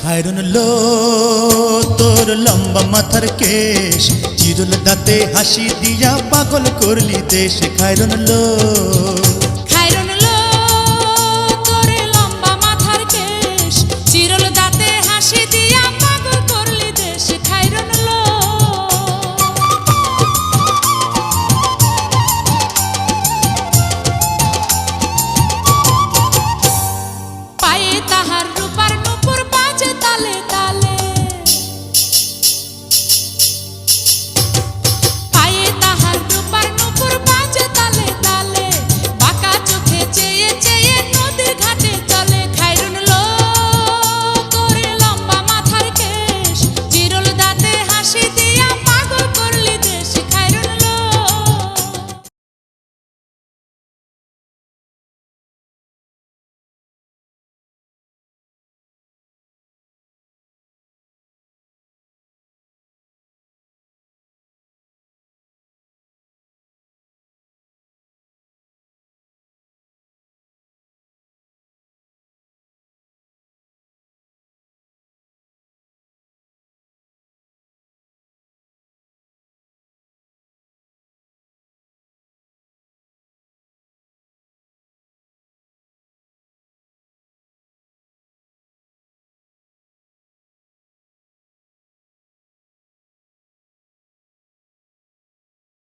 খায়রুন লো তোর লম্বা মাথার কেশ, চিরল দাঁতে হাসি দিয়া পাগল করলি দেশ। খায়রুন লো খায়রুন লো তোর লম্বা মাথার কেশ, চিরল দাঁতে হাসি দিয়া পাগল করলি দেশ। খায়রুন লো পায়ে তাহার